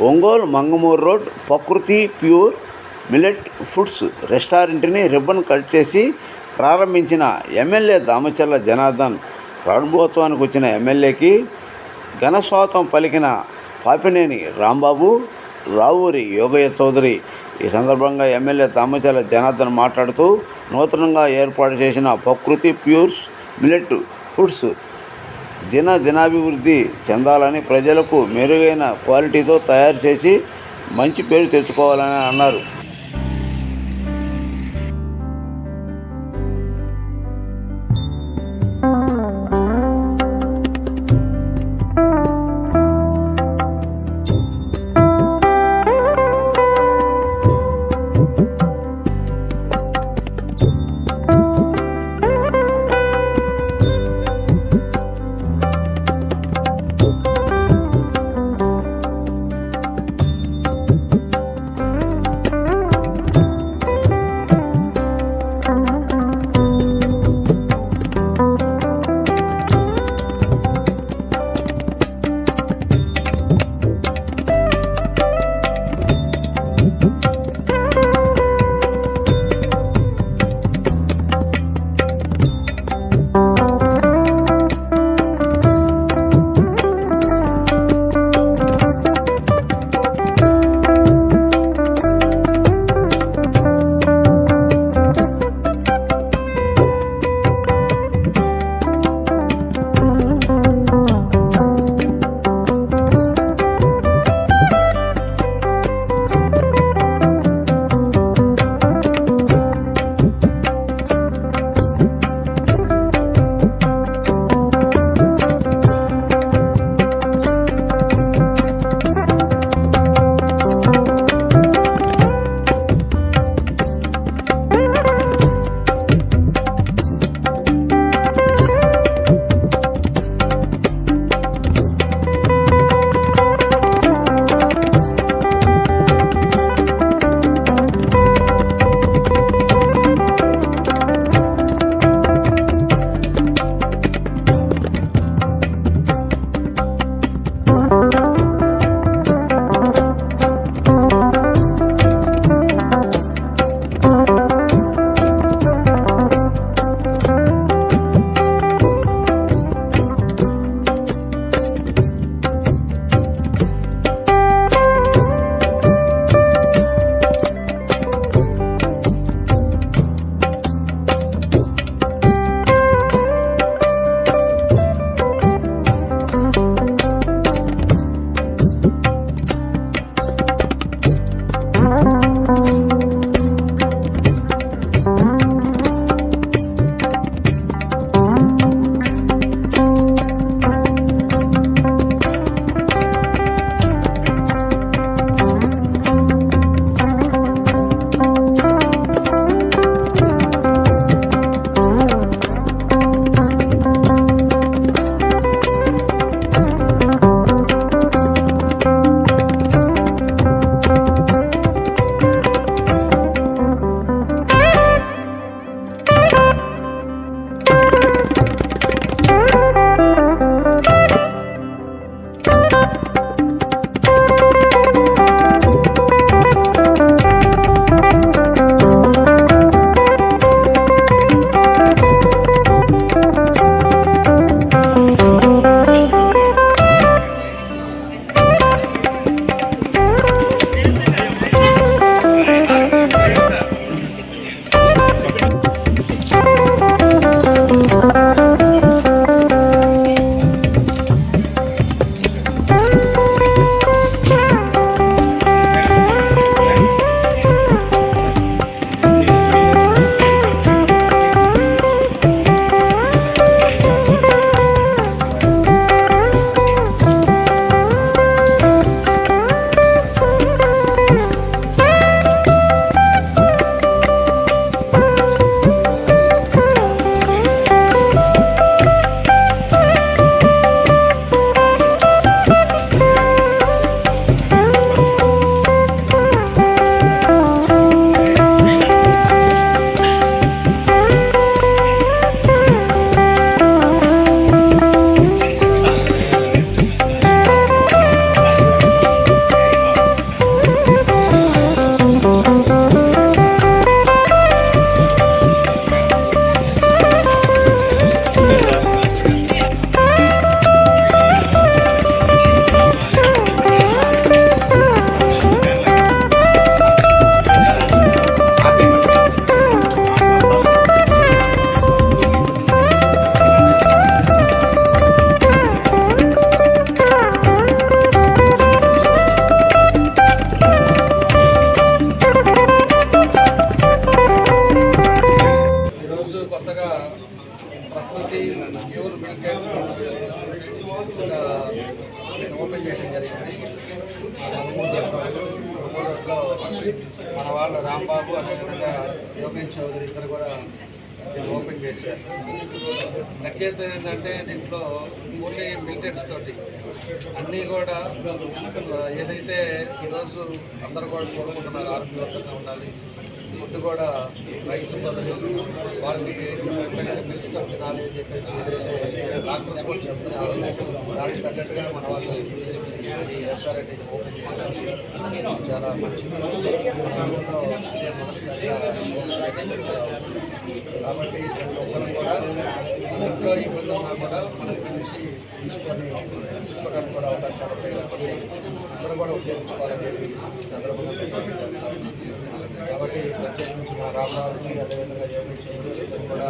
Ongole Mangamuru road Prakruthi pure millet foods రెస్టారెంట్ని ribbon cut చేసి ప్రారంభించిన ఎమ్మెల్యే దామచర్ల జనార్దన్ ప్రారంభోత్సవానికి వచ్చిన ఎమ్మెల్యేకి ఘనస్వాగతం పలికిన పాపినేని రాంబాబు, రావూరి యోగయ్య చౌదరి. ఈ సందర్భంగా ఎమ్మెల్యే దామచర్ల జనార్దన్ మాట్లాడుతూ నూతనంగా ఏర్పాటు చేసిన ప్రకృతి ప్యూర్స్ మిల్లెట్ ఫుడ్స్ దినాభివృద్ధి చెందాలని, ప్రజలకు మెరుగైన క్వాలిటీతో తయారు చేసి మంచి పేరు తెచ్చుకోవాలని అన్నారు. మన వాళ్ళు రాంబాబు అదేవిధంగా యోగేష్ చౌదరి ఇద్దరు కూడా దీన్ని ఓపెన్ చేశారు. ప్రత్యేకత ఏంటంటే దీంట్లో ఓన్లీ మిలిటెంట్స్ తోటి అన్నీ కూడా ఏదైతే ఈరోజు అందరూ కూడా కోరుకుంటున్నారు ఆరోగ్యవంతంగా ఉండాలి, ఫుడ్ కూడా రైస్ బదులు వాళ్ళకి పెంచుతాం తినాలి అని చెప్పేసి ఏదైతే డాక్టర్స్ కూడా చెప్తున్నారు దానికి తగ్గట్టుగా మన వాళ్ళు ఈ రెస్టారెంట్ ఇది ఓపెన్ చేశారు. చాలా మంచిది. ఇదే మొదటిసారిగా కాబట్టి ప్రతి ఒక్కరు కూడా మన ఇంట్లో ఇబ్బంది ఉన్నా కూడా మన ఇక్కడి నుంచి తీసుకోవడానికి కూడా అవకాశాలు ఉంటాయి. కాబట్టి అందరూ కూడా ఉపయోగించుకోవాలని చెప్పి సందర్భంగా చేస్తాను. కాబట్టి ప్రత్యేకించి మా రామరావుకి అదేవిధంగా యోగేష్ చౌదరి ఇద్దరు కూడా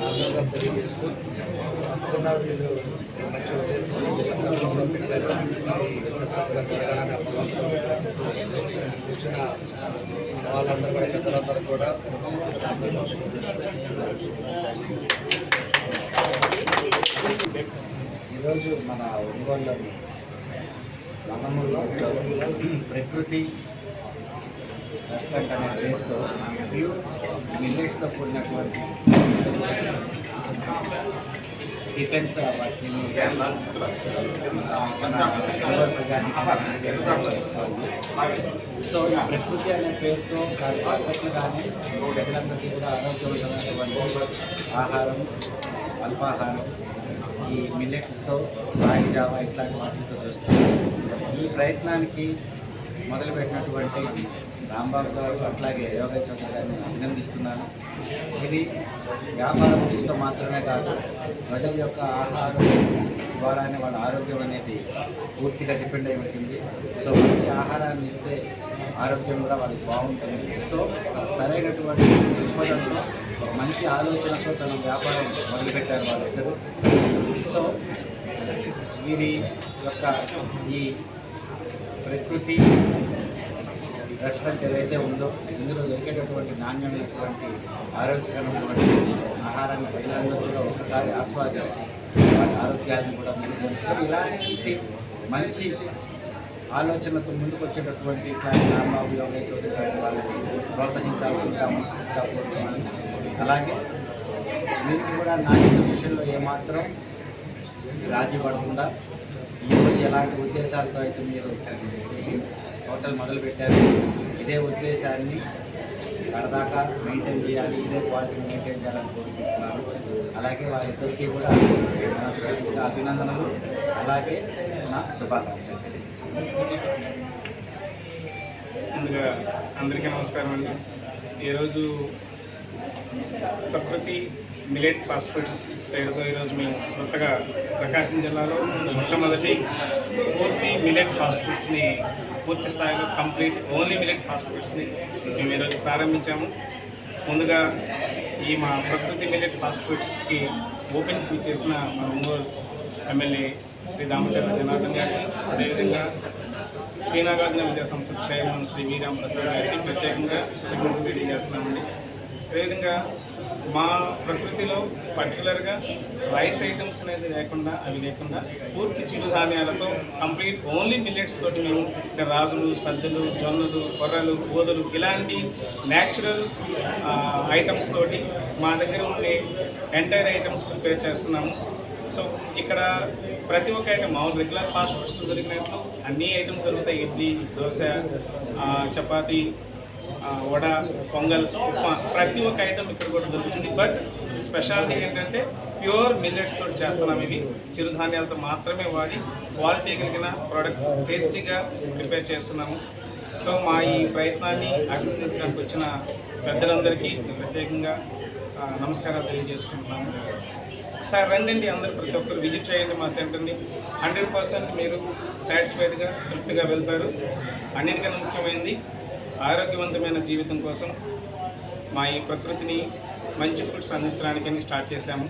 ఆనందంగా తెలియజేస్తూ తప్పకుండా వీళ్ళు మంచి సందర్భంలో పెట్టారు. సక్సెస్గా జరగాలని కూర్చున్న వాళ్ళందరూ కూడా పెద్దలందరూ కూడా ఈరోజు మన ఒంగోలులోని నందమూరులో ప్రకృతి రెస్టారెంట్ అనే పేరుతో ప్యూర్ మిల్లెట్స్తో కూడినటువంటి టిఫిన్స్ వాటిని సో ఈ ప్రకృతి అనే పేరుతో దాని పద్ధతులుగానే ప్రజలందరికీ కూడా ఆరోగ్యవంతమైనటువంటి ఆహారం, అల్పాహారం, ఈ మిల్లెట్స్తో రాగి జావా ఇట్లాంటి వాటితో చూస్తూ ఈ ప్రయత్నానికి మొదలుపెట్టినటువంటి రాంబాబు గారు అట్లాగే యోగేష్ చౌదరి గారిని అభినందిస్తున్నాను. ఇది వ్యాపార దృష్టితో మాత్రమే కాదు, ప్రజల యొక్క ఆహారం ద్వారానే వాళ్ళ ఆరోగ్యం అనేది పూర్తిగా డిపెండ్ అయి ఉంటుంది. సో మంచి ఆహారాన్ని ఇస్తే ఆరోగ్యం కూడా వాళ్ళకి బాగుంటుంది. సో సరైనటువంటి దృక్పథంతో మంచి ఆలోచనతో తన వ్యాపారం మొదలుపెట్టారు వాళ్ళిద్దరూ. సో వీరి యొక్క ఈ ప్రకృతి రెస్టారెంట్ ఏదైతే ఉందో ఇందులో దొరికేటటువంటి నాణ్యమైనటువంటి ఆరోగ్యకరమైనటువంటి ఆహారాన్ని ప్రజలందరూ కూడా ఒకసారి ఆస్వాదించి వారి ఆరోగ్యాన్ని కూడా మెరుగుపరుస్తారు. ఇలాంటి మంచి ఆలోచనతో ముందుకు వచ్చేటటువంటి ఇట్లాంటి రాంబాబు, యోగేష్ చౌదరి గారి వాళ్ళని ప్రోత్సహించాల్సిందిగా మనస్ఫూర్తిగా కోరుతున్నాను. అలాగే మీకు కూడా నాణ్యత విషయంలో ఏమాత్రం రాజీ పడకుండా ఈరోజు ఎలాంటి ఉద్దేశాలతో అయితే మీరు ఈ హోటల్ మొదలుపెట్టారు, ఇదే ఉద్దేశాన్ని కడదాకా మెయింటైన్ చేయాలి, ఇదే క్వాలిటీని మెయింటైన్ చేయాలని కోరుకుంటున్నాను. అలాగే వారిద్దరికీ కూడా మనస్ఫూర్తిగా అభినందనలు, అలాగే నా శుభాకాంక్షలు తెలియజేస్తున్నాను. ముందుగా అందరికీ నమస్కారం అండి. ఈరోజు ప్రకృతి మిలెట్ ఫాస్ట్ ఫుడ్స్ పేరుతో ఈరోజు మేము కొత్తగా ప్రకాశం జిల్లాలో మొట్టమొదటి పూర్తి మిలెట్ ఫాస్ట్ ఫుడ్స్ని పూర్తి స్థాయిలో కంప్లీట్ ఓన్లీ మిలెట్ ఫాస్ట్ ఫుడ్స్ని మేము ఈరోజు ప్రారంభించాము. ముందుగా ఈ మా ప్రకృతి మిలెట్ ఫాస్ట్ ఫుడ్స్కి ఓపెన్కి చేసిన మా ఒంగోలు ఎమ్మెల్యే శ్రీ దామచర్ల జనార్దన్ గారికి, అదేవిధంగా శ్రీనాగార్జున విద్యా సంస్థ చైర్మన్ శ్రీ వీరాం ప్రసాద్ గారికి ప్రత్యేకంగా కృతజ్ఞతలు తెలియజేస్తున్నామండి. అదేవిధంగా మా ప్రకృతిలో పర్టికులర్గా రైస్ ఐటమ్స్ అనేది లేకుండా పూర్తి చిరుధాన్యాలతో కంప్లీట్ ఓన్లీ మిల్లెట్స్ తోటి మేము రాగులు, సజ్జలు, జొన్నలు, కొర్రలు, గోధులు ఇలాంటి న్యాచురల్ ఐటమ్స్ తోటి మా దగ్గర ఉండే ఎంటైర్ ఐటమ్స్ ప్రిపేర్ చేస్తున్నాము. సో ఇక్కడ ప్రతి ఒక్క ఐటమ్ మామూలు రెగ్యులర్ ఫాస్ట్ ఫుడ్స్ దొరికినట్లు అన్ని ఐటమ్స్ దొరుకుతాయి. ఇడ్లీ, దోశ, చపాతీ, వడ, పొంగల్, ఉప్మా ప్రతి ఒక్క ఐటమ్ ఇక్కడ కూడా దొరుకుతుంది. బట్ స్పెషాలిటీ ఏంటంటే ప్యూర్ మిల్లెట్స్ తోటి చేస్తున్నాం. ఇవి చిరుధాన్యాలతో మాత్రమే వాడి క్వాలిటీ కలిగిన ప్రోడక్ట్ టేస్టీగా ప్రిపేర్ చేస్తున్నాము. సో మా ఈ ప్రయత్నాన్ని అభినందించడానికి వచ్చిన పెద్దలందరికీ ప్రత్యేకంగా నమస్కారాలు తెలియజేసుకుంటున్నాము. ఒకసారి రండి, అందరూ ప్రతి ఒక్కరు విజిట్ చేయండి మా సెంటర్ని. 100% మీరు సాటిస్ఫైడ్గా తృప్తిగా వెళ్తారు. అన్నిటికన్నా ముఖ్యమైనది ఆరోగ్యవంతమైన జీవితం కోసం మా ఈ ప్రకృతిని మంచి ఫుడ్స్ అందించడానికని స్టార్ట్ చేశాము.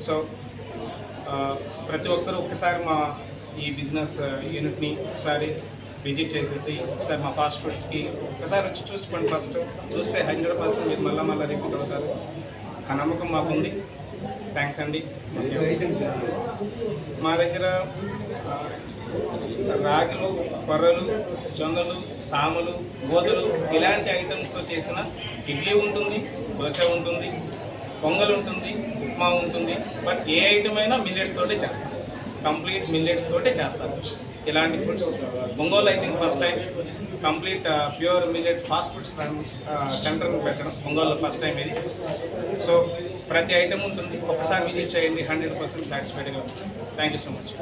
సో ప్రతి ఒక్కరూ ఒకసారి మా ఈ బిజినెస్ యూనిట్ని ఒకసారి విజిట్ చేసేసి ఒకసారి మా ఫాస్ట్ ఫుడ్స్కి ఒకసారి వచ్చి చూసుకోండి. ఫస్ట్ చూస్తే 100% మీరు మళ్ళీ రిపీట్ అవుతారు. ఆ నమ్మకం మాకుంది. థ్యాంక్స్ అండి. మా దగ్గర రాగులు, కొర్రలు, జొన్నలు, సామలు, గోధులు ఇలాంటి ఐటమ్స్తో చేసిన ఇడ్లీ ఉంటుంది, దోశ ఉంటుంది, పొంగల్ ఉంటుంది, ఉప్మా ఉంటుంది. బట్ ఏ ఐటమ్ అయినా మిల్లెట్స్ తోటే చేస్తాం, కంప్లీట్ మిల్లెట్స్ తోటే చేస్తాం ఇలాంటి foods. Ongole I think first time complete pure millet fast foods centre పెట్టడం ఒంగోలులో ఫస్ట్ టైం ఇది. సో ప్రతి ఐటమ్ ఉంటుంది, ఒకసారి విజిట్ చేయండి, 100% సాటిస్ఫైడ్గా ఉంటుంది. Thank you so much.